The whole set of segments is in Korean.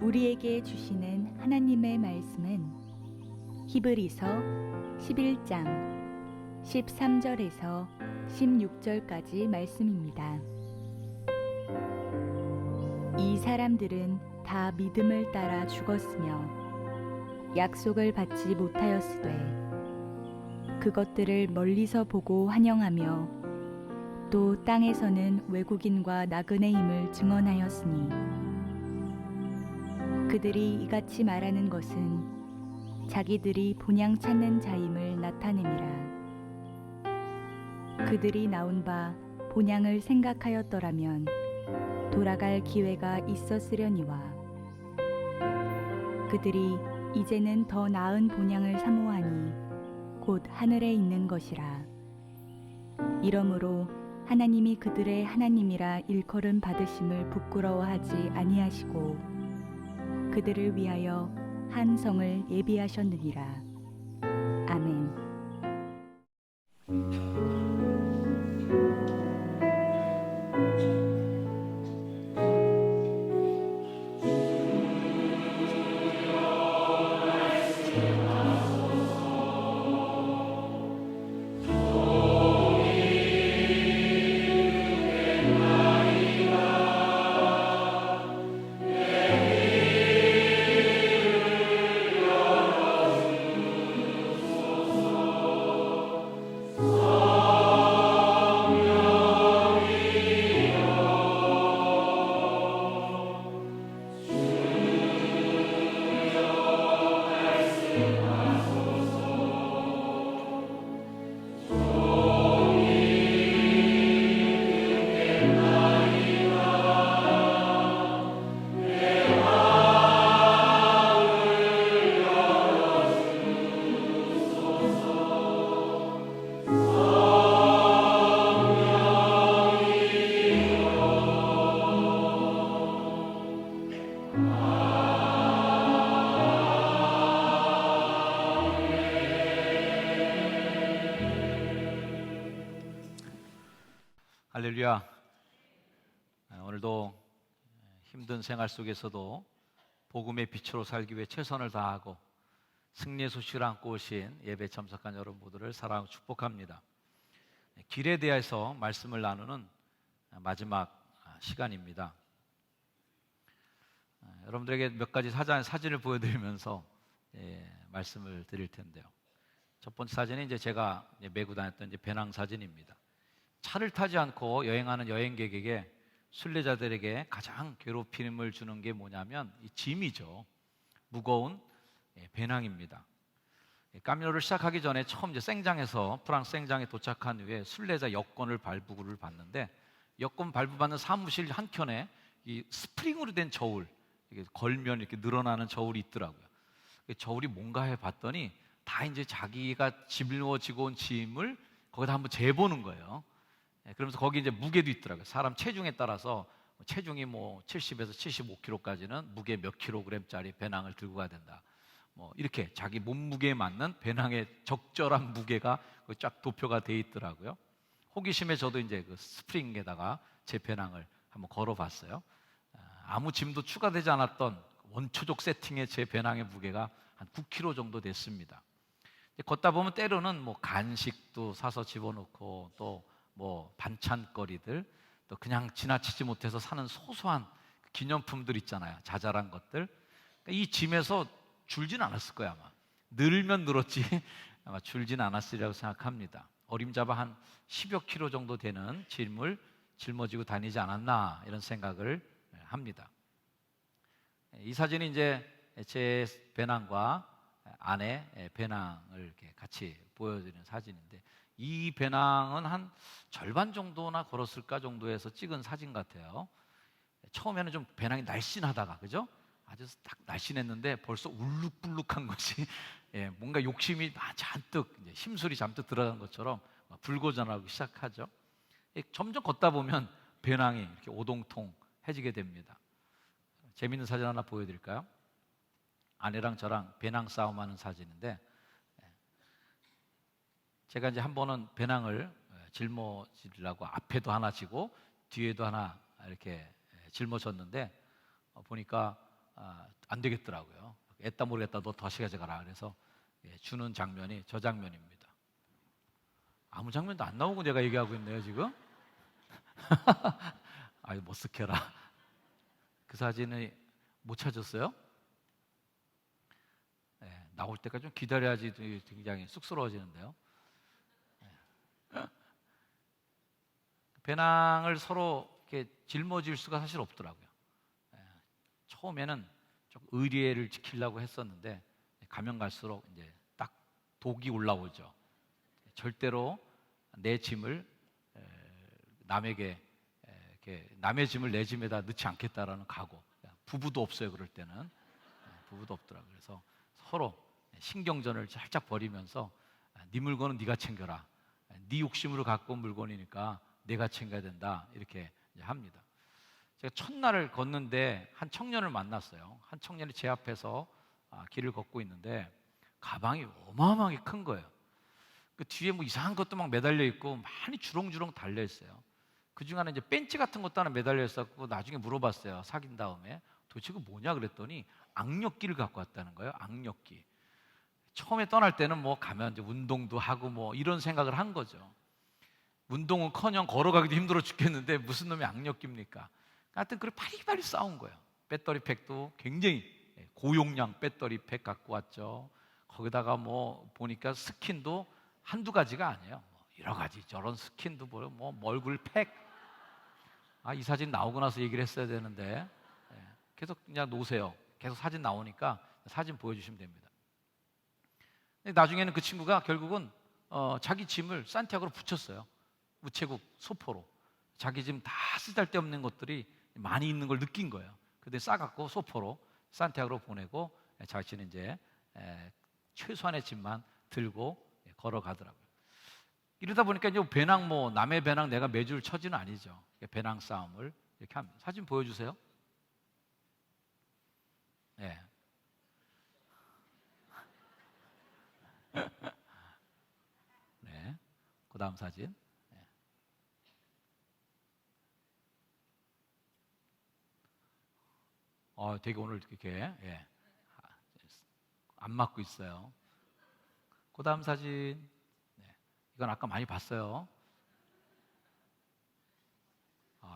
우리에게 주시는 하나님의 말씀은 히브리서 11장 13절에서 16절까지 말씀입니다. 이 사람들은 다 믿음을 따라 죽었으며 약속을 받지 못하였으되 그것들을 멀리서 보고 환영하며 또 땅에서는 외국인과 나그네임을 증언하였으니 그들이 이같이 말하는 것은 자기들이 본향 찾는 자임을 나타냄이라. 그들이 나온 바 본향을 생각하였더라면 돌아갈 기회가 있었으려니와 그들이 이제는 더 나은 본향을 사모하니 곧 하늘에 있는 것이라. 이러므로 하나님이 그들의 하나님이라 일컬음 받으심을 부끄러워하지 아니하시고 그들을 위하여 한 성을 예비하셨느니라. 아멘. 할렐루야. 오늘도 힘든 생활 속에서도 복음의 빛으로 살기 위해 최선을 다하고 승리의 소식을 안고 오신 예배 참석한 여러분 모두를 사랑하고 축복합니다. 길에 대해서 말씀을 나누는 마지막 시간입니다. 여러분들에게 몇 가지 사진을 보여드리면서 말씀을 드릴 텐데요. 첫 번째 사진이 이제 제가 메고 다녔던 배낭 사진입니다. 차를 타지 않고 여행하는 여행객에게 순례자들에게 가장 괴롭힘을 주는 게 뭐냐면 이 짐이죠. 무거운 배낭입니다. 까미노를 시작하기 전에 처음 이제 생장에서 프랑스 생장에 도착한 후에 순례자 여권을 발부를 받는데 여권 발부받는 사무실 한켠에 이 스프링으로 된 저울, 이게 걸면 이렇게 늘어나는 저울이 있더라고요. 저울이 뭔가 해 봤더니 다 이제 자기가 짊어지고 온 짐을 거기다 한번 재보는 거예요. 그러면서 거기 이제 무게도 있더라고요. 사람 체중에 따라서 체중이 뭐 70에서 75kg까지는 무게 몇 킬로그램짜리 배낭을 들고 가야 된다. 뭐 이렇게 자기 몸무게에 맞는 배낭의 적절한 무게가 쫙 도표가 돼 있더라고요. 호기심에 저도 이제 그 스프링에다가 제 배낭을 한번 걸어봤어요. 아무 짐도 추가되지 않았던 원초적 세팅의 제 배낭의 무게가 한 9kg 정도 됐습니다. 걷다 보면 때로는 뭐 간식도 사서 집어넣고 또 뭐 반찬거리들, 또 그냥 지나치지 못해서 사는 소소한 기념품들 있잖아요. 자잘한 것들. 이 짐에서 줄진 않았을 거예요. 아마 늘면 늘었지 아마 줄진 않았으리라고 생각합니다. 어림잡아 한 10여 킬로 정도 되는 짐을 짊어지고 다니지 않았나 이런 생각을 합니다. 이 사진이 이제 제 배낭과 아내 배낭을 이렇게 같이 보여드리는 사진인데, 이 배낭은 한 절반 정도나 걸었을까 정도에서 찍은 사진 같아요. 처음에는 좀 배낭이 날씬하다가, 그죠? 아주 딱 날씬했는데 벌써 울룩불룩한 것이 뭔가 욕심이 잔뜩, 이제 힘술이 잔뜩 들어간 것처럼 불고전하기 시작하죠. 점점 걷다 보면 배낭이 이렇게 오동통해지게 됩니다. 재밌는 사진 하나 보여드릴까요? 아내랑 저랑 배낭 싸움하는 사진인데, 제가 이제 한 번은 배낭을 짊어지려고 앞에도 하나 지고 뒤에도 하나 이렇게 짊어졌는데, 보니까 안 되겠더라고요. 애따 모르겠다, 너 다시 가져가라. 그래서 주는 장면이 저 장면입니다. 아무 장면도 안 나오고 내가 얘기하고 있네요 지금. 아유 머쓱해라. 그 사진을 못 찾았어요? 나올 때까지 좀 기다려야지 굉장히 쑥스러워지는데요. 배낭을 서로 이렇게 짊어질 수가 사실 없더라고요. 처음에는 좀 의리를 지키려고 했었는데 가면 갈수록 이제 딱 독이 올라오죠. 절대로 내 짐을 남에게 이렇게 남의 짐을 내 짐에다 넣지 않겠다라는 각오. 부부도 없어요 그럴 때는. 부부도 없더라고요. 그래서 서로 신경전을 살짝 벌이면서 네 물건은 네가 챙겨라. 네 욕심으로 갖고 온 물건이니까 내가 챙겨야 된다. 이렇게 이제 합니다. 제가 첫날을 걷는데 한 청년을 만났어요. 한 청년이 제 앞에서 길을 걷고 있는데 가방이 어마어마하게 큰 거예요. 그 뒤에 뭐 이상한 것도 막 매달려 있고 많이 주렁주렁 달려 있어요. 그 중에 하나 이제 벤치 같은 것도 하나 매달려 있었고 나중에 물어봤어요. 사귄 다음에 도대체 그 뭐냐 그랬더니 악력기를 갖고 왔다는 거예요. 악력기. 처음에 떠날 때는 뭐 가면 이제 운동도 하고 뭐 이런 생각을 한 거죠. 운동은커녕 걸어가기도 힘들어 죽겠는데 무슨 놈이 악력기입니까? 하여튼 그렇게 파리파리 싸운 거예요. 배터리 팩도 굉장히 고용량 배터리 팩 갖고 왔죠. 거기다가 뭐 보니까 스킨도 한두 가지가 아니에요. 여러 가지 저런 스킨도 뭐 얼굴 팩. 이 사진 나오고 나서 얘기를 했어야 되는데 계속 그냥 놓으세요. 계속 사진 나오니까 사진 보여주시면 됩니다. 나중에는 그 친구가 결국은 자기 짐을 산티아고로 붙였어요. 우체국 소포로. 자기 짐 다 쓰잘데없는 것들이 많이 있는 걸 느낀 거예요. 그때 싸갖고 소포로 산티아고로 보내고 자신은 이제 최소한의 짐만 들고 걸어가더라고요. 이러다 보니까 이제 배낭 뭐 남의 배낭 내가 매줄 처지는 아니죠. 배낭 싸움을 이렇게 합니다. 사진 보여주세요. 네. 네. 그 다음 사진. 되게 오늘 이렇게 안 맞고 있어요. 그 다음 사진. 이건 아까 많이 봤어요.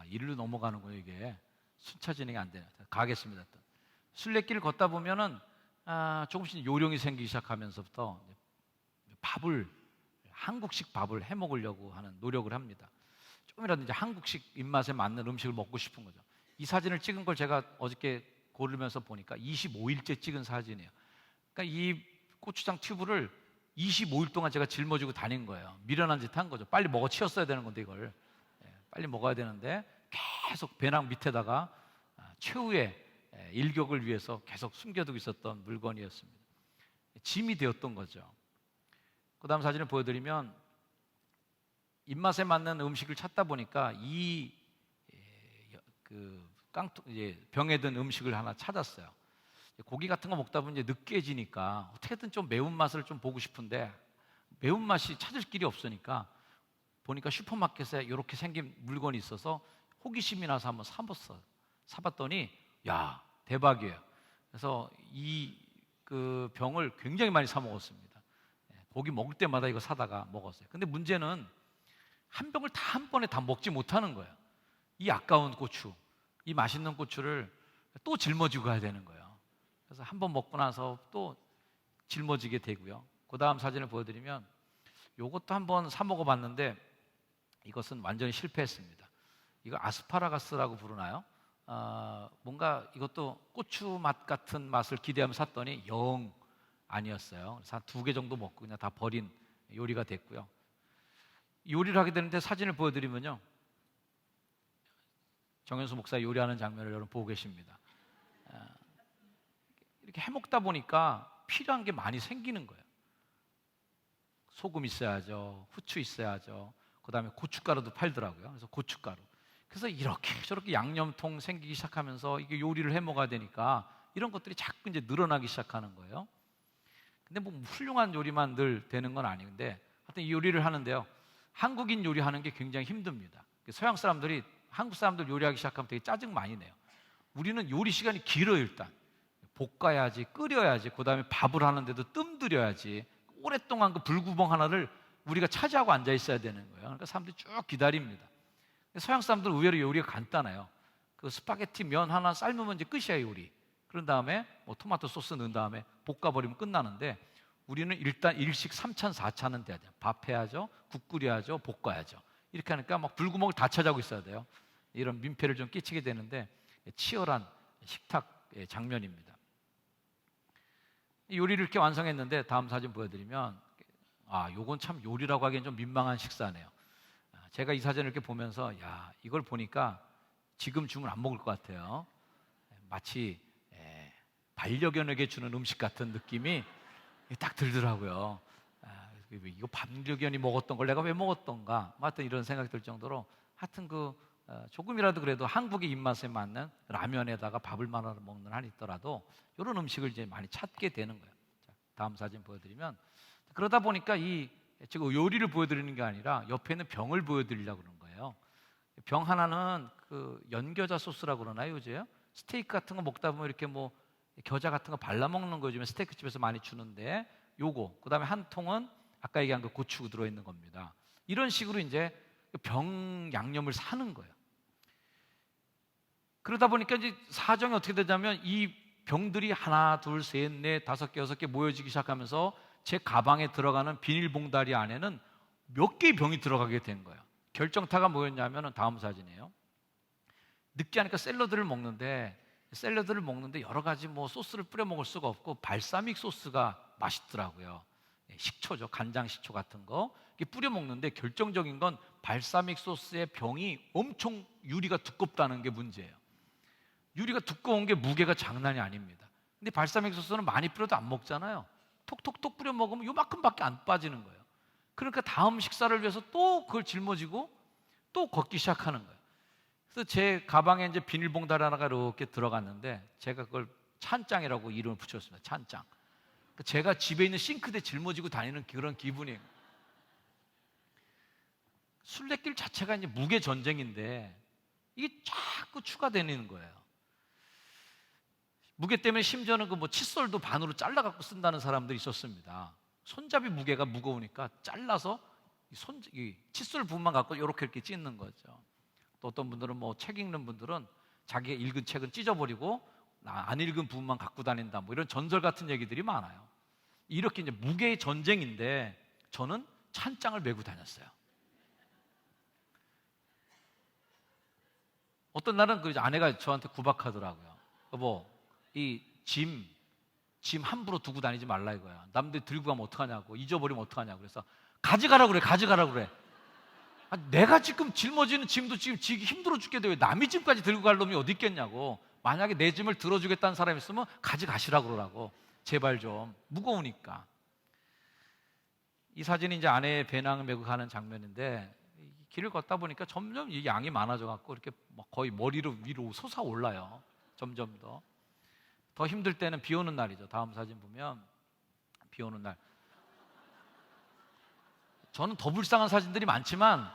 일로 넘어가는 거예요 이게. 순차 진행이 안 되네. 가겠습니다. 또. 순례길 걷다 보면은 조금씩 요령이 생기기 시작하면서부터 밥을 한국식 밥을 해 먹으려고 하는 노력을 합니다. 조금이라도 이제 한국식 입맛에 맞는 음식을 먹고 싶은 거죠. 이 사진을 찍은 걸 제가 어저께 고르면서 보니까 25일째 찍은 사진이에요. 그러니까 이 고추장 튜브를 25일 동안 제가 짊어지고 다닌 거예요. 미련한 짓 한 거죠. 빨리 먹어 치웠어야 되는 건데 이걸 빨리 먹어야 되는데 계속 배낭 밑에다가 최후의 일격을 위해서 계속 숨겨두고 있었던 물건이었습니다. 짐이 되었던 거죠. 그 다음 사진을 보여드리면 입맛에 맞는 음식을 찾다 보니까 병에 든 음식을 하나 찾았어요. 고기 같은 거 먹다 보면 이제 느끼해지니까 어떻게든 좀 매운맛을 좀 보고 싶은데 매운맛이 찾을 길이 없으니까 보니까 슈퍼마켓에 이렇게 생긴 물건이 있어서 호기심이 나서 한번 사봤더니 야 대박이에요. 그래서 그 병을 굉장히 많이 사 먹었습니다. 고기 먹을 때마다 이거 사다가 먹었어요. 근데 문제는 한 병을 다 한 번에 다 먹지 못하는 거예요. 이 아까운 고추, 이 맛있는 고추를 또 짊어지고 가야 되는 거예요. 그래서 한 번 먹고 나서 또 짊어지게 되고요. 그 다음 사진을 보여드리면 이것도 한번 사 먹어봤는데 이것은 완전히 실패했습니다. 이거 아스파라거스라고 부르나요? 뭔가 이것도 고추 맛 같은 맛을 기대하며 샀더니 영 아니었어요. 그래서 한 2개 정도 먹고 그냥 다 버린 요리가 됐고요. 요리를 하게 되는데 사진을 보여드리면요, 정현수 목사 요리하는 장면을 여러분 보고 계십니다. 이렇게 해먹다 보니까 필요한 게 많이 생기는 거예요. 소금 있어야죠, 후추 있어야죠. 그 다음에 고춧가루도 팔더라고요. 그래서 고춧가루. 그래서 이렇게 저렇게 양념통 생기기 시작하면서 이게 요리를 해 먹어야 되니까 이런 것들이 자꾸 이제 늘어나기 시작하는 거예요. 근데 뭐 훌륭한 요리만 늘 되는 건 아닌데 하여튼 이 요리를 하는데요, 한국인 요리하는 게 굉장히 힘듭니다. 서양 사람들이 한국 사람들 요리하기 시작하면 되게 짜증 많이 내요. 우리는 요리 시간이 길어요. 일단 볶아야지, 끓여야지, 그 다음에 밥을 하는데도 뜸 들여야지, 오랫동안 그 불구멍 하나를 우리가 차지하고 앉아 있어야 되는 거예요. 그러니까 사람들이 쭉 기다립니다. 서양 사람들은 의외로 요리가 간단해요. 그 스파게티 면 하나 삶으면 이제 끝이야, 요리. 그런 다음에 뭐 토마토 소스 넣은 다음에 볶아버리면 끝나는데, 우리는 일단 일식 3찬 4찬은 돼야 돼요. 밥 해야죠, 국 끓여야죠, 볶아야죠. 이렇게 하니까 막 불구멍을 다 차지하고 있어야 돼요. 이런 민폐를 좀 끼치게 되는데 치열한 식탁 장면입니다. 요리를 이렇게 완성했는데 다음 사진 보여드리면, 요건 참 요리라고 하기엔 좀 민망한 식사네요. 제가 이 사진을 이렇게 보면서 이걸 보니까 지금 주면 안 먹을 것 같아요. 마치 반려견에게 주는 음식 같은 느낌이 딱 들더라고요. 이거 반려견이 먹었던 걸 내가 왜 먹었던가, 하여튼 이런 생각이 들 정도로, 하여튼 조금이라도 그래도 한국의 입맛에 맞는 라면에다가 밥을 말아 먹는 한이 있더라도 이런 음식을 이제 많이 찾게 되는 거예요. 자, 다음 사진 보여드리면, 그러다 보니까 지금 요리를 보여드리는 게 아니라 옆에 있는 병을 보여드리려고 그러는 거예요. 병 하나는 그 연겨자 소스라고 그러나요, 요즘? 스테이크 같은 거 먹다 보면 이렇게 뭐 겨자 같은 거 발라 먹는 거 요즘에 스테이크 집에서 많이 주는데, 요거, 그 다음에 한 통은 아까 얘기한 그 고추 들어있는 겁니다. 이런 식으로 이제 병 양념을 사는 거예요. 그러다 보니까 이제 사정이 어떻게 되냐면, 이 병들이 하나, 둘, 셋, 넷, 다섯 개, 여섯 개 모여지기 시작하면서 제 가방에 들어가는 비닐봉다리 안에는 몇 개의 병이 들어가게 된 거예요. 결정타가 뭐였냐면 다음 사진이에요. 느끼하니까 샐러드를 먹는데 여러 가지 뭐 소스를 뿌려 먹을 수가 없고 발사믹 소스가 맛있더라고요. 식초죠, 간장 식초 같은 거 이렇게 뿌려 먹는데, 결정적인 건 발사믹 소스의 병이 엄청 유리가 두껍다는 게 문제예요. 유리가 두꺼운 게 무게가 장난이 아닙니다. 근데 발사믹 소스는 많이 뿌려도 안 먹잖아요. 톡톡톡 뿌려 먹으면 요만큼밖에 안 빠지는 거예요. 그러니까 다음 식사를 위해서 또 그걸 짊어지고 또 걷기 시작하는 거예요. 그래서 제 가방에 이제 비닐봉다리 하나가 이렇게 들어갔는데, 제가 그걸 찬장이라고 이름을 붙였습니다. 찬장. 제가 집에 있는 싱크대 짊어지고 다니는 그런 기분이에요. 순례길 자체가 이제 무게 전쟁인데 이게 자꾸 추가되는 거예요. 무게 때문에 심지어는 그 뭐 칫솔도 반으로 잘라갖고 쓴다는 사람들이 있었습니다. 손잡이 무게가 무거우니까 잘라서 이 칫솔 부분만 갖고 이렇게 찢는 거죠. 또 어떤 분들은 뭐 책 읽는 분들은 자기가 읽은 책은 찢어버리고 안 읽은 부분만 갖고 다닌다, 뭐 이런 전설 같은 얘기들이 많아요. 이렇게 이제 무게의 전쟁인데 저는 찬장을 메고 다녔어요. 어떤 날은 그 아내가 저한테 구박하더라고요. 여보, 이 짐 함부로 두고 다니지 말라 이거야. 남들이 들고 가면 어떡하냐고, 잊어버리면 어떡하냐고. 그래서 가져가라고 그래. 내가 지금 짊어지는 짐도 지금 지기 힘들어 죽겠는데 왜 남의 짐까지 들고 갈 놈이 어디 있겠냐고. 만약에 내 짐을 들어주겠다는 사람이 있으면 가져가시라고 그러라고. 제발 좀, 무거우니까. 이 사진이 이제 아내의 배낭을 메고 가는 장면인데, 길을 걷다 보니까 점점 이 양이 많아져 갖고 이렇게 거의 머리로 위로 솟아올라요. 점점 더 힘들 때는 비 오는 날이죠. 다음 사진 보면 비 오는 날. 저는 더 불쌍한 사진들이 많지만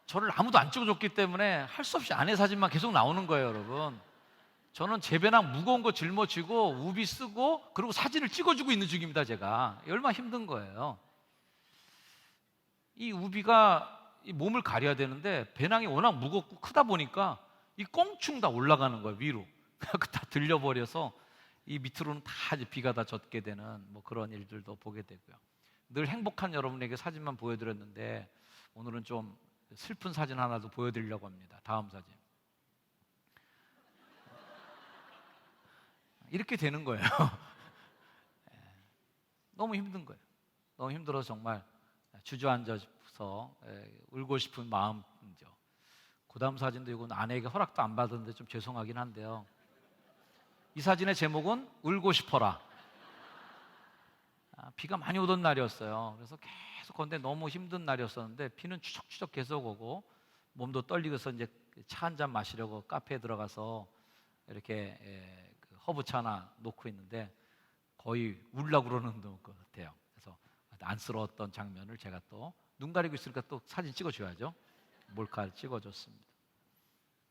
저를 아무도 안 찍어줬기 때문에 할 수 없이 아내 사진만 계속 나오는 거예요, 여러분. 저는 제 배낭 무거운 거 짊어지고 우비 쓰고 그리고 사진을 찍어주고 있는 중입니다, 제가. 얼마나 힘든 거예요. 이 우비가 이 몸을 가려야 되는데 배낭이 워낙 무겁고 크다 보니까 이 껑충 다 올라가는 거예요, 위로. 다 들려버려서 이 밑으로는 다 이제 비가 다 젖게 되는 뭐 그런 일들도 보게 되고요. 늘 행복한 여러분에게 사진만 보여드렸는데 오늘은 좀 슬픈 사진 하나도 보여드리려고 합니다. 다음 사진. 이렇게 되는 거예요. 너무 힘든 거예요. 너무 힘들어서 정말 주저앉아서 울고 싶은 마음이죠. 그 다음 사진도 이건 아내에게 허락도 안 받았는데 좀 죄송하긴 한데요. 이 사진의 제목은 울고 싶어라. 비가 많이 오던 날이었어요. 그래서 계속 건데 너무 힘든 날이었었는데 비는 추적추적 계속 오고 몸도 떨리고서 이제 차 한 잔 마시려고 카페에 들어가서 이렇게 그 허브차 하나 놓고 있는데 거의 울려고 그러는 것 같아요. 그래서 안쓰러웠던 장면을 제가 또 눈 가리고 있으니까 또 사진 찍어줘야죠. 몰카를 찍어줬습니다.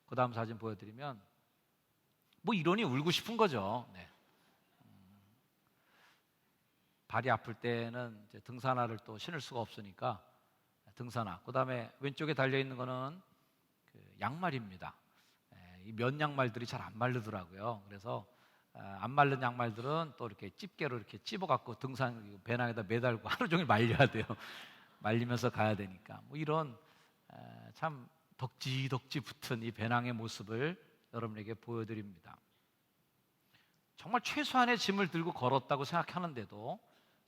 그 다음 사진 보여드리면 뭐 이러니 울고 싶은 거죠. 네. 발이 아플 때는 이제 등산화를 또 신을 수가 없으니까 등산화. 그다음에 왼쪽에 달려 있는 거는 그 양말입니다. 이 면 양말들이 잘 안 마르더라고요. 그래서 안 마른 양말들은 또 이렇게 집게로 이렇게 찝어갖고 등산 배낭에다 매달고 하루 종일 말려야 돼요. 말리면서 가야 되니까. 뭐 이런 참 덕지덕지 붙은 이 배낭의 모습을 여러분에게 보여드립니다. 정말 최소한의 짐을 들고 걸었다고 생각하는데도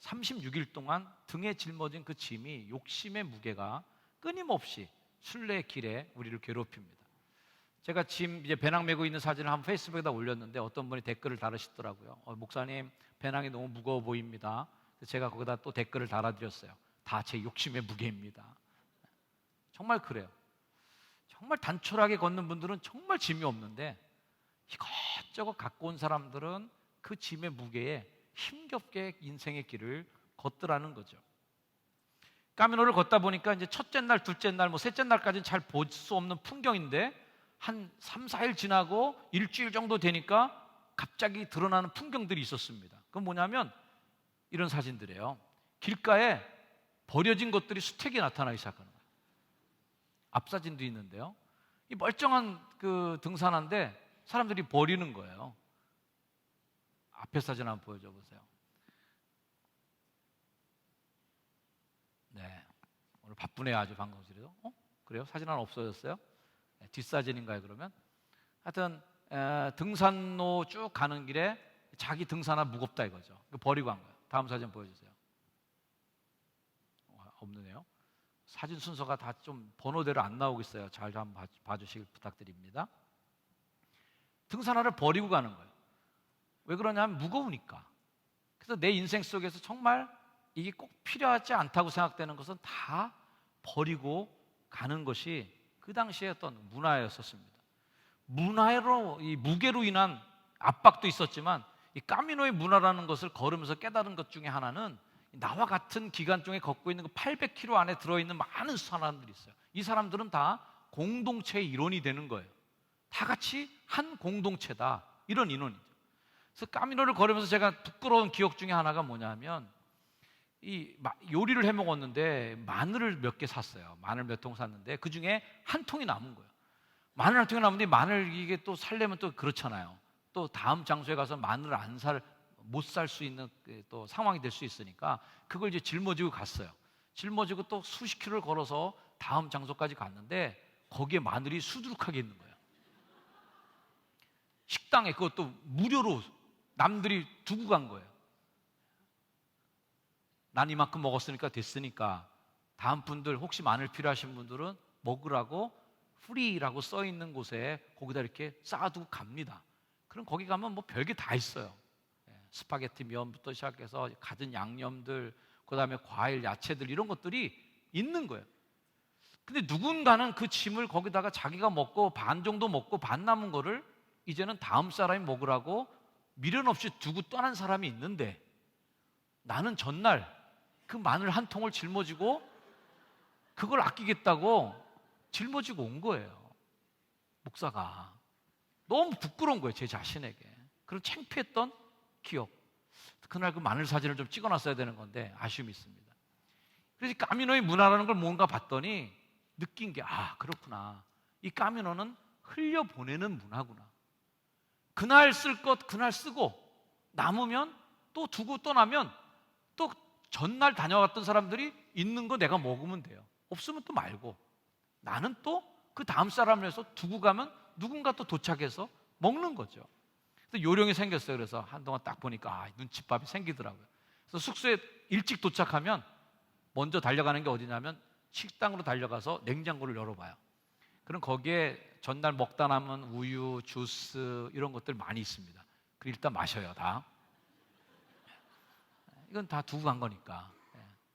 36일 동안 등에 짊어진 그 짐이 욕심의 무게가 끊임없이 순례길에 우리를 괴롭힙니다. 제가 짐 이제 배낭 메고 있는 사진을 한번 페이스북에다 올렸는데 어떤 분이 댓글을 달으시더라고요. 목사님 배낭이 너무 무거워 보입니다. 제가 거기다 또 댓글을 달아드렸어요. 다 제 욕심의 무게입니다. 정말 그래요. 정말 단촐하게 걷는 분들은 정말 짐이 없는데 이것저것 갖고 온 사람들은 그 짐의 무게에 힘겹게 인생의 길을 걷더라는 거죠. 까미노를 걷다 보니까 이제 첫째 날, 둘째 날, 뭐 셋째 날까지는 잘 볼 수 없는 풍경인데 한 3, 4일 지나고 일주일 정도 되니까 갑자기 드러나는 풍경들이 있었습니다. 그건 뭐냐면 이런 사진들이에요. 길가에 버려진 것들이 수택이 나타나기 시작하는 거예요. 앞사진도 있는데요. 이 멀쩡한 그 등산화인데 사람들이 버리는 거예요. 앞에 사진 한번 보여줘 보세요. 네, 오늘 바쁘네요. 아주 방송실에도. 그래요? 사진 하나 없어졌어요? 네, 뒷사진인가요 그러면? 하여튼 등산로 쭉 가는 길에 자기 등산화 무겁다 이거죠. 버리고 간 거예요. 다음 사진 보여주세요. 없네요. 사진 순서가 다 좀 번호대로 안 나오고 있어요. 잘 한번 봐주시길 부탁드립니다. 등산화를 버리고 가는 거예요. 왜 그러냐면 무거우니까. 그래서 내 인생 속에서 정말 이게 꼭 필요하지 않다고 생각되는 것은 다 버리고 가는 것이 그 당시에 어떤 문화였었습니다. 문화로, 이 무게로 인한 압박도 있었지만 이 까미노의 문화라는 것을 걸으면서 깨달은 것 중에 하나는 나와 같은 기간 중에 걷고 있는 그 800km 안에 들어있는 많은 사람들이 있어요. 이 사람들은 다 공동체의 일원이 되는 거예요. 다 같이 한 공동체다. 이런 인원이죠. 그래서 까미노를 걸으면서 제가 부끄러운 기억 중에 하나가 뭐냐면 이 요리를 해 먹었는데 마늘을 몇 개 샀어요. 마늘 몇 통 샀는데 그 중에 한 통이 남은 거예요. 마늘 한 통이 남은데 마늘 이게 또 살려면 또 그렇잖아요. 또 다음 장소에 가서 마늘을 못 살 수 있는 또 상황이 될 수 있으니까 그걸 이제 짊어지고 갔어요. 짊어지고 또 수십 킬로를 걸어서 다음 장소까지 갔는데 거기에 마늘이 수두룩하게 있는 거예요. 식당에 그것도 무료로 남들이 두고 간 거예요. 난 이만큼 먹었으니까 됐으니까 다음 분들 혹시 마늘 필요하신 분들은 먹으라고 프리라고 써 있는 곳에 거기다 이렇게 쌓아두고 갑니다. 그럼 거기 가면 뭐 별게 다 있어요. 스파게티 면부터 시작해서 갖은 양념들, 그 다음에 과일, 야채들 이런 것들이 있는 거예요. 근데 누군가는 그 짐을 거기다가 자기가 먹고 반 정도 먹고 반 남은 거를 이제는 다음 사람이 먹으라고 미련 없이 두고 떠난 사람이 있는데 나는 전날 그 마늘 한 통을 짊어지고 그걸 아끼겠다고 짊어지고 온 거예요. 목사가 너무 부끄러운 거예요. 제 자신에게. 그런 창피했던 기억. 그날 그 마늘 사진을 좀 찍어놨어야 되는 건데 아쉬움이 있습니다. 그래서 까미노의 문화라는 걸 뭔가 봤더니 느낀 게 그렇구나. 이 까미노는 흘려보내는 문화구나. 그날 쓸 것 그날 쓰고 남으면 또 두고 떠나면 또 전날 다녀왔던 사람들이 있는 거 내가 먹으면 돼요. 없으면 또 말고 나는 또 그 다음 사람을 해서 두고 가면 누군가 또 도착해서 먹는 거죠. 그래서 요령이 생겼어요. 그래서 한동안 딱 보니까 눈칫밥이 생기더라고요. 그래서 숙소에 일찍 도착하면 먼저 달려가는 게 어디냐면 식당으로 달려가서 냉장고를 열어봐요. 그럼 거기에 전날 먹다 남은 우유, 주스 이런 것들 많이 있습니다. 그리고 일단 마셔요. 다. 이건 다 두고 간 거니까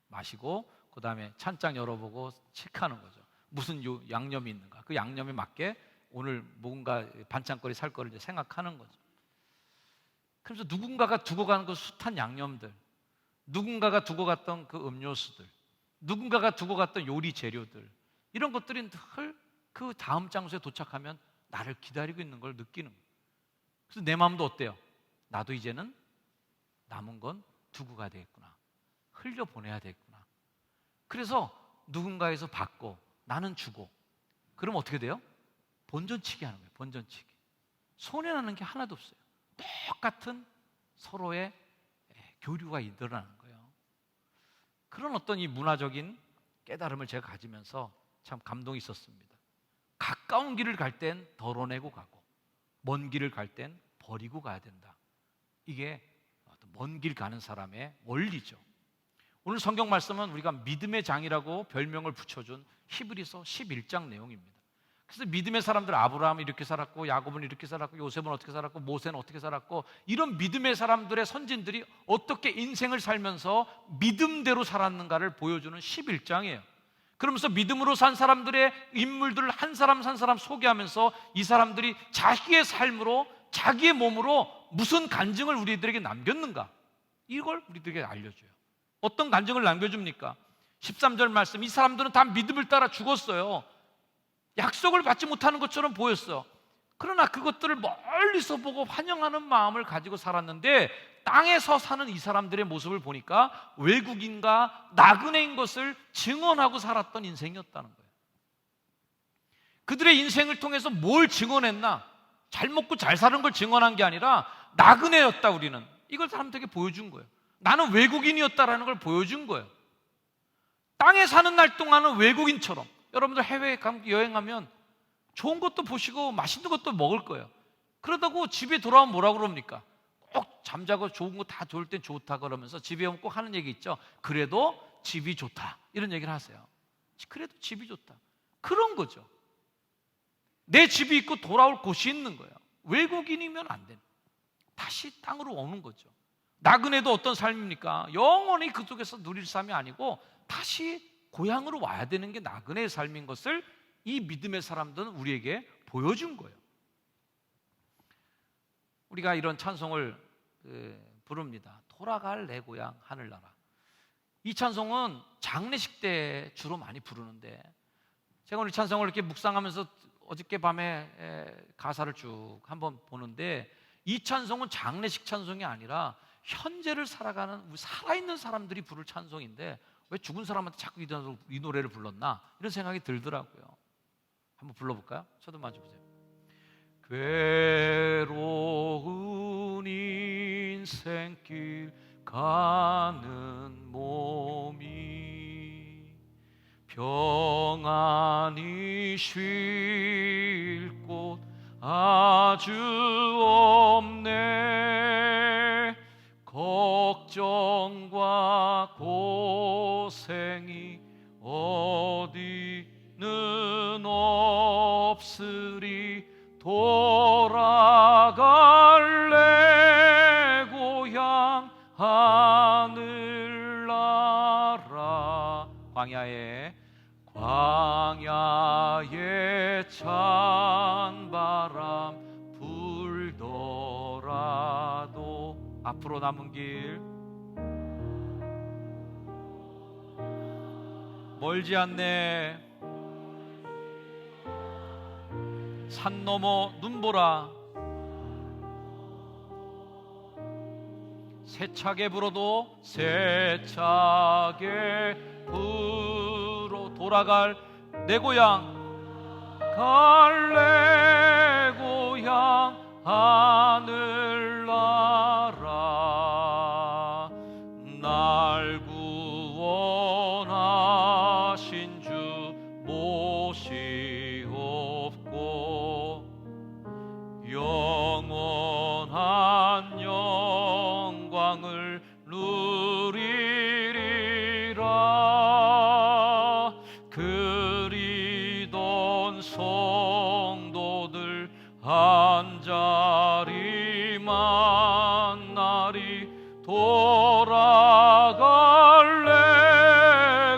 마시고 그 다음에 찬장 열어보고 체크하는 거죠. 무슨 양념이 있는가. 그 양념에 맞게 오늘 뭔가 반찬거리 살 거를 이제 생각하는 거죠. 그래서 누군가가 두고 가는 그 숱한 양념들, 누군가가 두고 갔던 그 음료수들, 누군가가 두고 갔던 요리 재료들 이런 것들이 늘 그 다음 장소에 도착하면 나를 기다리고 있는 걸 느끼는 거예요. 그래서 내 마음도 어때요? 나도 이제는 남은 건 두고 가야 되겠구나. 흘려보내야 되겠구나. 그래서 누군가에서 받고 나는 주고, 그럼 어떻게 돼요? 본전치기 하는 거예요. 본전치기. 손해나는 게 하나도 없어요. 똑같은 서로의 교류가 일어나는 거예요. 그런 어떤 이 문화적인 깨달음을 제가 가지면서 참 감동이 있었습니다. 가까운 길을 갈 땐 덜어내고 가고, 먼 길을 갈 땐 버리고 가야 된다. 이게 먼 길 가는 사람의 원리죠. 오늘 성경 말씀은 우리가 믿음의 장이라고 별명을 붙여준 히브리서 11장 내용입니다. 그래서 믿음의 사람들, 아브라함은 이렇게 살았고, 야곱은 이렇게 살았고, 요셉은 어떻게 살았고, 모세는 어떻게 살았고, 이런 믿음의 사람들의 선진들이 어떻게 인생을 살면서 믿음대로 살았는가를 보여주는 11장이에요. 그러면서 믿음으로 산 사람들의 인물들을 한 사람 한 사람 소개하면서 이 사람들이 자기의 삶으로, 자기의 몸으로 무슨 간증을 우리들에게 남겼는가, 이걸 우리들에게 알려줘요. 어떤 간증을 남겨줍니까? 13절 말씀, 이 사람들은 다 믿음을 따라 죽었어요. 약속을 받지 못하는 것처럼 보였어. 그러나 그것들을 멀리서 보고 환영하는 마음을 가지고 살았는데, 땅에서 사는 이 사람들의 모습을 보니까 외국인과 나그네인 것을 증언하고 살았던 인생이었다는 거예요. 그들의 인생을 통해서 뭘 증언했나? 잘 먹고 잘 사는 걸 증언한 게 아니라 나그네였다, 우리는. 이걸 사람들에게 보여준 거예요. 나는 외국인이었다라는 걸 보여준 거예요. 땅에 사는 날 동안은 외국인처럼. 여러분들 해외에 여행하면 좋은 것도 보시고 맛있는 것도 먹을 거예요. 그러다고 집에 돌아오면 뭐라고 그럽니까? 꼭 잠자고 좋은 거 다 좋을 땐 좋다 그러면서 집에 오면 꼭 하는 얘기 있죠. 그래도 집이 좋다, 이런 얘기를 하세요. 그래도 집이 좋다. 그런 거죠. 내 집이 있고 돌아올 곳이 있는 거예요. 외국인이면 안 되는, 다시 땅으로 오는 거죠. 나그네도 어떤 삶입니까? 영원히 그 속에서 누릴 삶이 아니고 다시 고향으로 와야 되는 게 나그네의 삶인 것을 이 믿음의 사람들은 우리에게 보여준 거예요. 우리가 이런 찬송을 부릅니다. 돌아갈 내 고향 하늘나라. 이 찬송은 장례식 때 주로 많이 부르는데, 제가 오늘 찬송을 이렇게 묵상하면서 어저께 밤에 가사를 쭉 한번 보는데, 이 찬송은 장례식 찬송이 아니라 현재를 살아가는, 우리 살아있는 사람들이 부를 찬송인데 왜 죽은 사람한테 자꾸 이 노래를 불렀나, 이런 생각이 들더라고요. 한번 불러볼까요? 저도 맞춰보세요. 괴로운 인생길 가는 몸이 평안히 쉴 곳 아주 없네. 걱정과 고생이 어디는 없으리. 돌아갈래 고향 하늘나라. 광야에 찬바람 불더라도 앞으로 남은 길 멀지 않네. 산 넘어 눈보라. 세차게 불어도 세차게 불어 돌아갈 내 고향 갈래 고향 하늘나라. 날 구원하신 주 모시옵고 영원한 영광을 누리리라. 그리던 성도들 한자리 만나리. 돌아갈래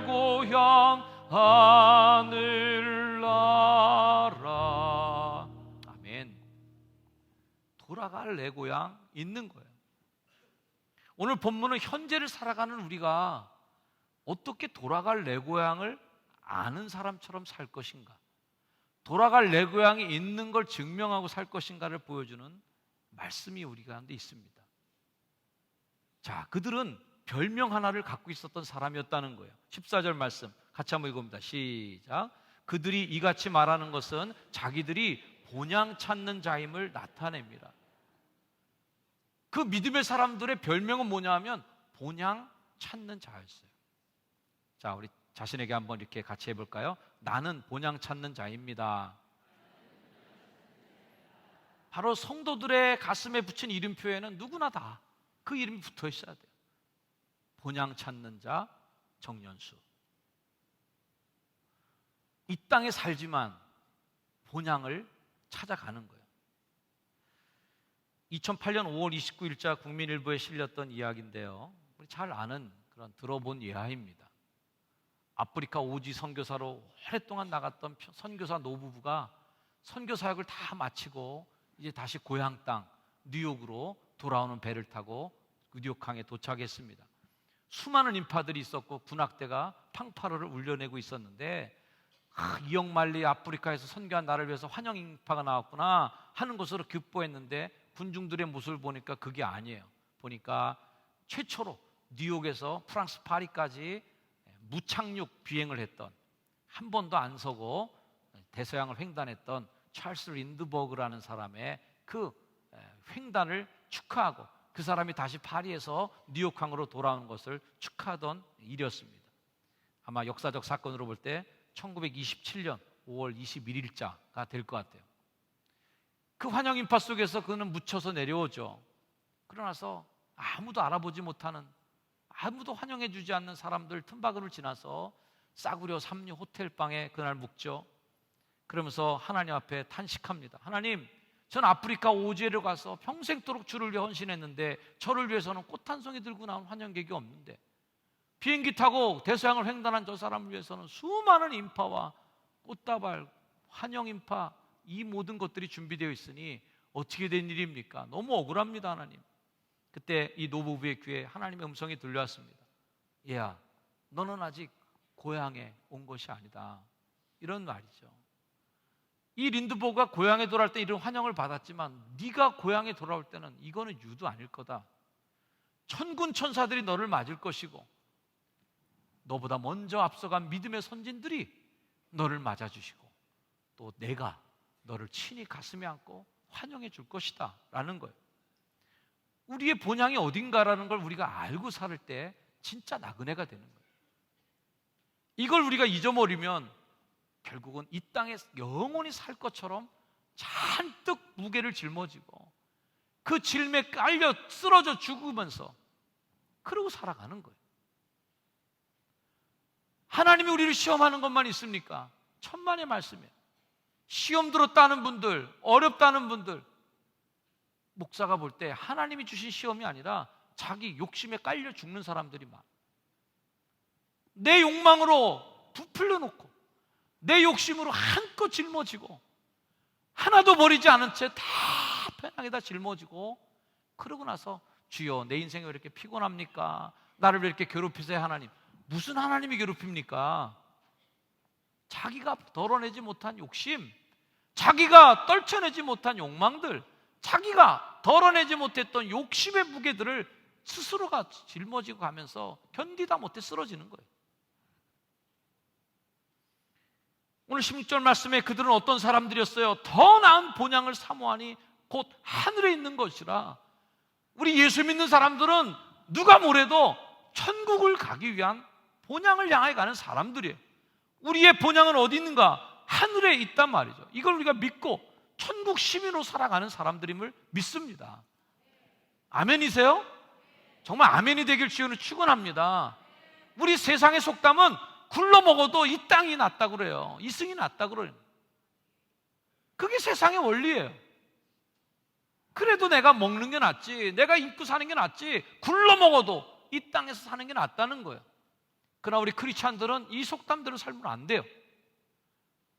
고향 하늘나라. 아멘. 돌아갈 내 고향 있는 거예요. 오늘 본문은 현재를 살아가는 우리가 어떻게 돌아갈 내 고향을 아는 사람처럼 살 것인가, 돌아갈 내 고향이 있는 걸 증명하고 살 것인가를 보여주는 말씀이 우리 가운데 있습니다. 자, 그들은 별명 하나를 갖고 있었던 사람이었다는 거예요. 14절 말씀 같이 한번 읽어봅니다. 시작. 그들이 이같이 말하는 것은 자기들이 본향 찾는 자임을 나타냅니다. 그 믿음의 사람들의 별명은 뭐냐 하면 본향 찾는 자였어요. 자, 우리 자신에게 한번 이렇게 같이 해볼까요? 나는 본향 찾는 자입니다. 바로 성도들의 가슴에 붙인 이름표에는 누구나 다 그 이름이 붙어 있어야 돼요. 본향 찾는 자 정연수. 이 땅에 살지만 본향을 찾아가는 거예요. 2008년 5월 29일자 국민일보에 실렸던 이야기인데요, 우리 잘 아는 그런 들어본 예화입니다. 아프리카 오지 선교사로 오랫동안 나갔던 선교사 노부부가 선교 사역을 다 마치고 이제 다시 고향 땅 뉴욕으로 돌아오는 배를 타고 뉴욕항에 도착했습니다. 수많은 인파들이 있었고 군악대가 팡파르를 울려내고 있었는데, 이억만리 아프리카에서 선교한 나를 위해서 환영 인파가 나왔구나 하는 것으로 기뻐했는데, 군중들의 모습을 보니까 그게 아니에요. 보니까 최초로 뉴욕에서 프랑스 파리까지 무착륙 비행을 했던, 한 번도 안 서고 대서양을 횡단했던 찰스 린드버그라는 사람의 그 횡단을 축하하고 그 사람이 다시 파리에서 뉴욕항으로 돌아오는 것을 축하하던 일이었습니다. 아마 역사적 사건으로 볼 때 1927년 5월 21일자가 될 것 같아요. 그 환영 인파 속에서 그는 묻혀서 내려오죠. 그러나서 아무도 알아보지 못하는, 아무도 환영해 주지 않는 사람들 틈바구니를 지나서 싸구려 삼류 호텔방에 그날 묵죠. 그러면서 하나님 앞에 탄식합니다. 하나님, 전 아프리카 오지에를 가서 평생도록 주를 위해 헌신했는데 저를 위해서는 꽃 한 송이 들고 나온 환영객이 없는데, 비행기 타고 대서양을 횡단한 저 사람을 위해서는 수많은 인파와 꽃다발, 환영 인파, 이 모든 것들이 준비되어 있으니 어떻게 된 일입니까? 너무 억울합니다, 하나님. 그때 이 노부부의 귀에 하나님의 음성이 들려왔습니다. 얘야, 너는 아직 고향에 온 것이 아니다. 이런 말이죠. 이 린드버그가 고향에 돌아올 때 이런 환영을 받았지만 네가 고향에 돌아올 때는 이거는 유도 아닐 거다. 천군 천사들이 너를 맞을 것이고 너보다 먼저 앞서간 믿음의 선진들이 너를 맞아주시고 또 내가 너를 친히 가슴에 안고 환영해 줄 것이다 라는 거예요. 우리의 본향이 어딘가라는 걸 우리가 알고 살 때 진짜 나그네가 되는 거예요. 이걸 우리가 잊어버리면 결국은 이 땅에 영원히 살 것처럼 잔뜩 무게를 짊어지고 그 질매에 깔려 쓰러져 죽으면서 그러고 살아가는 거예요. 하나님이 우리를 시험하는 것만 있습니까? 천만의 말씀이에요. 시험 들었다는 분들, 어렵다는 분들, 목사가 볼 때 하나님이 주신 시험이 아니라 자기 욕심에 깔려 죽는 사람들이 많아. 내 욕망으로 부풀려 놓고 내 욕심으로 한껏 짊어지고 하나도 버리지 않은 채 다 편하게다 짊어지고 그러고 나서 주여 내 인생이 왜 이렇게 피곤합니까? 나를 왜 이렇게 괴롭히세요 하나님? 무슨 하나님이 괴롭힙니까? 자기가 덜어내지 못한 욕심, 자기가 떨쳐내지 못한 욕망들, 자기가 덜어내지 못했던 욕심의 무게들을 스스로가 짊어지고 가면서 견디다 못해 쓰러지는 거예요. 오늘 16절 말씀에 그들은 어떤 사람들이었어요? 더 나은 본향을 사모하니 곧 하늘에 있는 것이라. 우리 예수 믿는 사람들은 누가 뭐래도 천국을 가기 위한 본향을 향해 가는 사람들이에요. 우리의 본향은 어디 있는가? 하늘에 있단 말이죠. 이걸 우리가 믿고 천국 시민으로 살아가는 사람들임을 믿습니다. 아멘이세요? 정말 아멘이 되길 주여는 축원합니다. 우리 세상의 속담은 굴러 먹어도 이 땅이 낫다고 그래요. 이승이 낫다고 그래요. 그게 세상의 원리예요. 그래도 내가 먹는 게 낫지, 내가 입고 사는 게 낫지, 굴러 먹어도 이 땅에서 사는 게 낫다는 거예요. 그러나 우리 크리스찬들은 이 속담대로 살면 안 돼요.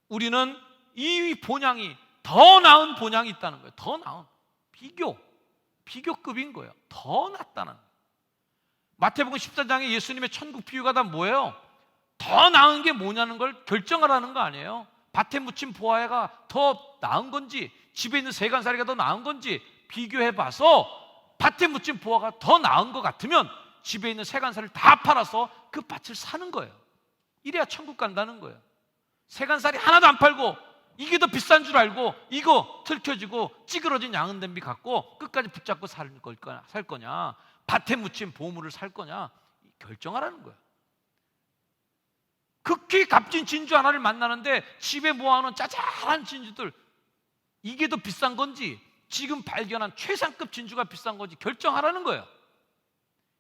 우리는 이 본향이 더 나은 본향이 있다는 거예요. 더 나은 비교급인 거예요. 더 낫다는. 마태복음 14장에 예수님의 천국 비유가 다 뭐예요? 더 나은 게 뭐냐는 걸 결정하라는 거 아니에요. 밭에 묻힌 보아가 더 나은 건지 집에 있는 세간살이가 더 나은 건지 비교해봐서 밭에 묻힌 보화가 더 나은 것 같으면 집에 있는 세간살을 다 팔아서 그 밭을 사는 거예요. 이래야 천국 간다는 거예요. 세간살이 하나도 안 팔고 이게 더 비싼 줄 알고 이거 들켜지고 찌그러진 양은 냄비 갖고 끝까지 붙잡고 살 거냐, 밭에 묻힌 보물을 살 거냐, 결정하라는 거예요. 극히 값진 진주 하나를 만나는데 집에 모아놓은 짜잘한 진주들, 이게 더 비싼 건지 지금 발견한 최상급 진주가 비싼 건지 결정하라는 거예요.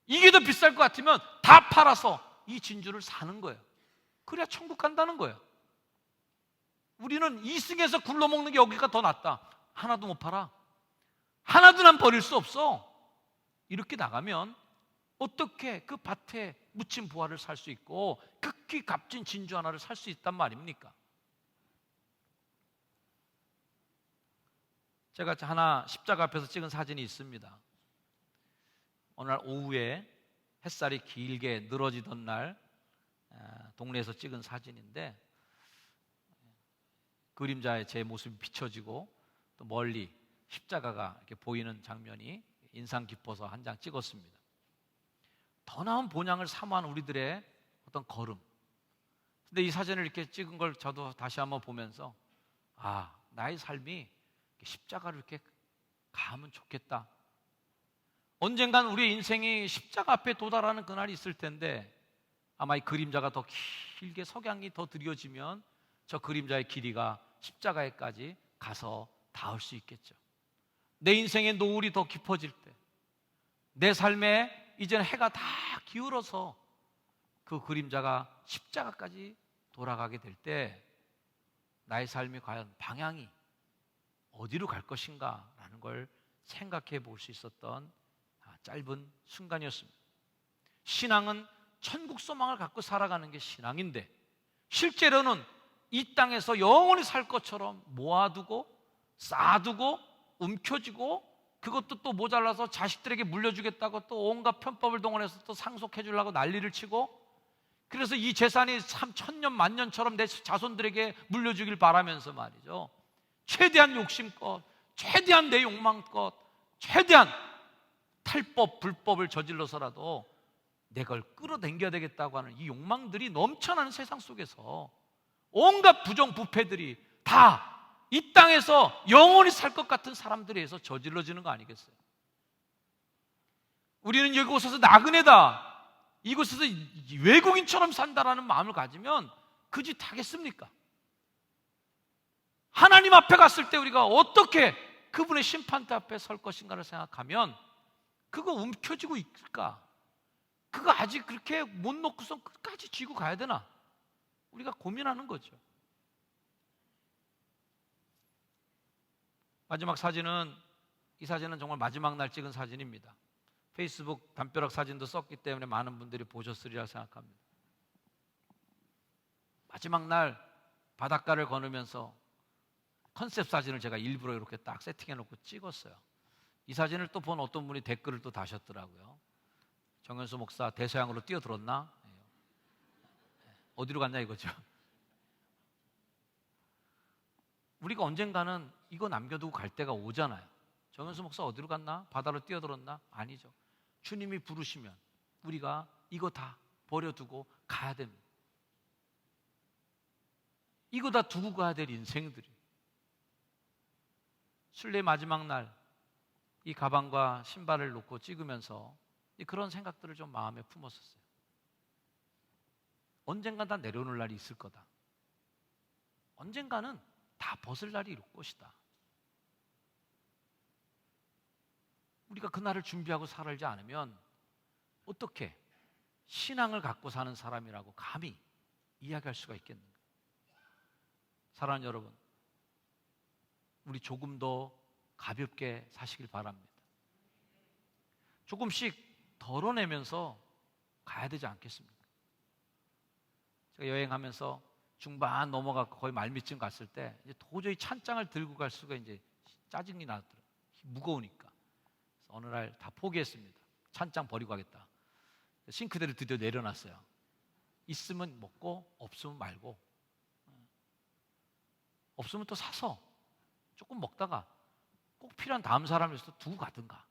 이게 더 비쌀 것 같으면 다 팔아서 이 진주를 사는 거예요. 그래야 천국 간다는 거예요. 우리는 이승에서 굴러먹는 게 여기가 더 낫다. 하나도 못 팔아. 하나도 난 버릴 수 없어. 이렇게 나가면 어떻게 그 밭에 묻힌 보화를 살 수 있고 극히 값진 진주 하나를 살 수 있단 말입니까? 제가 하나 십자가 앞에서 찍은 사진이 있습니다. 어느 날 오후에 햇살이 길게 늘어지던 날 동네에서 찍은 사진인데, 그림자에 제 모습이 비춰지고 또 멀리 십자가가 이렇게 보이는 장면이 인상 깊어서 한 장 찍었습니다. 더 나은 본향을 사모하는 우리들의 어떤 걸음. 근데 이 사진을 이렇게 찍은 걸 저도 다시 한번 보면서 나의 삶이 십자가를 이렇게 가면 좋겠다. 언젠간 우리의 인생이 십자가 앞에 도달하는 그날이 있을 텐데 아마 이 그림자가 더 길게 석양이 더 드려지면 저 그림자의 길이가 십자가에까지 가서 닿을 수 있겠죠. 내 인생의 노을이 더 깊어질 때, 내 삶에 이제는 해가 다 기울어서 그 그림자가 십자가까지 돌아가게 될 때 나의 삶이 과연 방향이 어디로 갈 것인가 라는 걸 생각해 볼 수 있었던 짧은 순간이었습니다. 신앙은 천국 소망을 갖고 살아가는 게 신앙인데, 실제로는 이 땅에서 영원히 살 것처럼 모아두고 쌓아두고 움켜쥐고, 그것도 또 모자라서 자식들에게 물려주겠다고 또 온갖 편법을 동원해서 또 상속해 주려고 난리를 치고, 그래서 이 재산이 참 천년 만년처럼 내 자손들에게 물려주길 바라면서 말이죠, 최대한 욕심껏, 최대한 내 욕망껏, 최대한 탈법 불법을 저질러서라도 내 걸 끌어당겨야 되겠다고 하는 이 욕망들이 넘쳐나는 세상 속에서 온갖 부정부패들이 다 이 땅에서 영원히 살 것 같은 사람들에 의해서 저질러지는 거 아니겠어요? 우리는 이곳에서 나그네다, 이곳에서 외국인처럼 산다라는 마음을 가지면 그 짓 하겠습니까? 하나님 앞에 갔을 때 우리가 어떻게 그분의 심판대 앞에 설 것인가를 생각하면 그거 움켜쥐고 있을까? 그거 아직 그렇게 못 놓고서 끝까지 쥐고 가야 되나? 우리가 고민하는 거죠. 마지막 사진은, 이 사진은 정말 마지막 날 찍은 사진입니다. 페이스북 담벼락 사진도 썼기 때문에 많은 분들이 보셨으리라 생각합니다. 마지막 날 바닷가를 걸으면서 컨셉 사진을 제가 일부러 이렇게 딱 세팅해 놓고 찍었어요. 이 사진을 또 본 어떤 분이 댓글을 또 다셨더라고요. 정현수 목사 대서양으로 뛰어들었나? 어디로 갔냐 이거죠. 우리가 언젠가는 이거 남겨두고 갈 때가 오잖아요. 정현수 목사 어디로 갔나? 바다로 뛰어들었나? 아니죠. 주님이 부르시면 우리가 이거 다 버려두고 가야 됩니다. 이거 다 두고 가야 될 인생들이. 순례 마지막 날 이 가방과 신발을 놓고 찍으면서 그런 생각들을 좀 마음에 품었었어요. 언젠가 다 내려오는 날이 있을 거다. 언젠가는 다 벗을 날이 올 것이다. 우리가 그날을 준비하고 살지 않으면 어떻게 신앙을 갖고 사는 사람이라고 감히 이야기할 수가 있겠는가? 사랑하는 여러분, 우리 조금 더 가볍게 사시길 바랍니다. 조금씩 덜어내면서 가야 되지 않겠습니까? 제가 여행하면서 중반 넘어가고 거의 말미쯤 갔을 때 이제 도저히 찬장을 들고 갈 수가 이제 짜증이 나더라고요. 무거우니까. 그래서 어느 날 다 포기했습니다. 찬장 버리고 가겠다. 싱크대를 드디어 내려놨어요. 있으면 먹고 없으면 말고, 없으면 또 사서 조금 먹다가 꼭 필요한 다음 사람을 위해서 두고 가든가.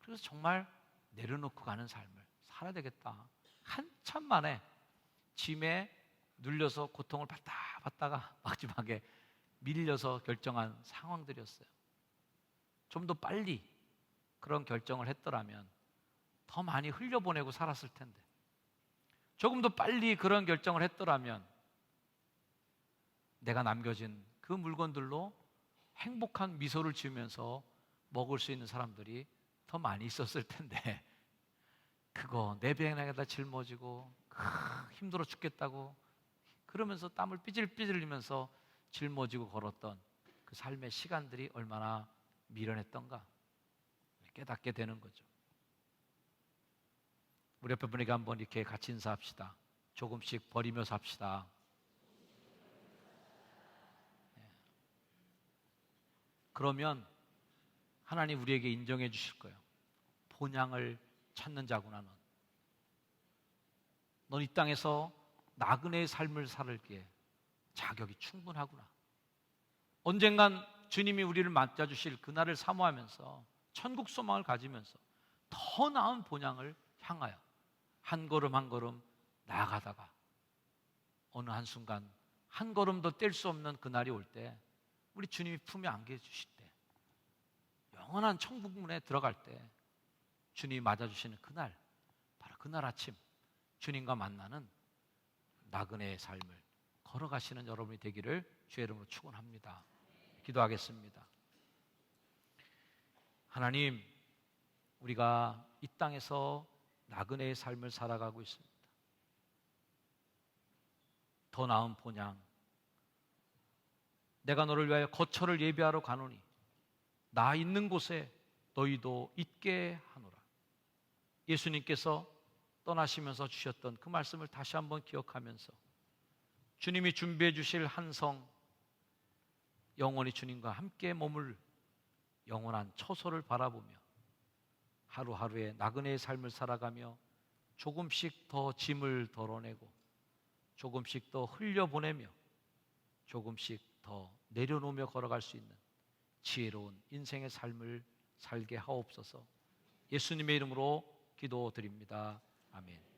그래서 정말 내려놓고 가는 삶을 살아야 되겠다. 한참 만에 짐에 눌려서 고통을 받다가 마지막에 밀려서 결정한 상황들이었어요. 좀 더 빨리 그런 결정을 했더라면 더 많이 흘려보내고 살았을 텐데, 조금 더 빨리 그런 결정을 했더라면 내가 남겨진 그 물건들로 행복한 미소를 지으면서 먹을 수 있는 사람들이 더 많이 있었을 텐데, 그거 내 배에다 짊어지고 힘들어 죽겠다고 그러면서 땀을 삐질삐질 흘리면서 짊어지고 걸었던 그 삶의 시간들이 얼마나 미련했던가 깨닫게 되는 거죠. 우리 옆에 분에게 한번 이렇게 같이 인사합시다. 조금씩 버리며 삽시다. 그러면 하나님 우리에게 인정해 주실 거예요. 본향을 찾는 자구나 넌. 넌 이 땅에서 나그네의 삶을 살기에 자격이 충분하구나. 언젠간 주님이 우리를 맞아주실 그날을 사모하면서 천국 소망을 가지면서 더 나은 본향을 향하여 한 걸음 한 걸음 나아가다가 어느 한순간 한 걸음도 뗄 수 없는 그날이 올 때, 우리 주님이 품에 안겨 주실 때, 영원한 천국문에 들어갈 때 주님이 맞아주시는 그날, 바로 그날 아침 주님과 만나는 나그네의 삶을 걸어가시는 여러분이 되기를 주의 이름으로 축원합니다. 기도하겠습니다. 하나님, 우리가 이 땅에서 나그네의 삶을 살아가고 있습니다. 더 나은 본향, 내가 너를 위하여 거처를 예비하러 가노니 나 있는 곳에 너희도 있게 하노라. 예수님께서 떠나시면서 주셨던 그 말씀을 다시 한번 기억하면서 주님이 준비해 주실 한성, 영원히 주님과 함께 머물 영원한 처소를 바라보며 하루하루의 나그네의 삶을 살아가며 조금씩 더 짐을 덜어내고 조금씩 더 흘려보내며 조금씩 더 내려놓으며 걸어갈 수 있는 지혜로운 인생의 삶을 살게 하옵소서. 예수님의 이름으로 기도드립니다. 아멘.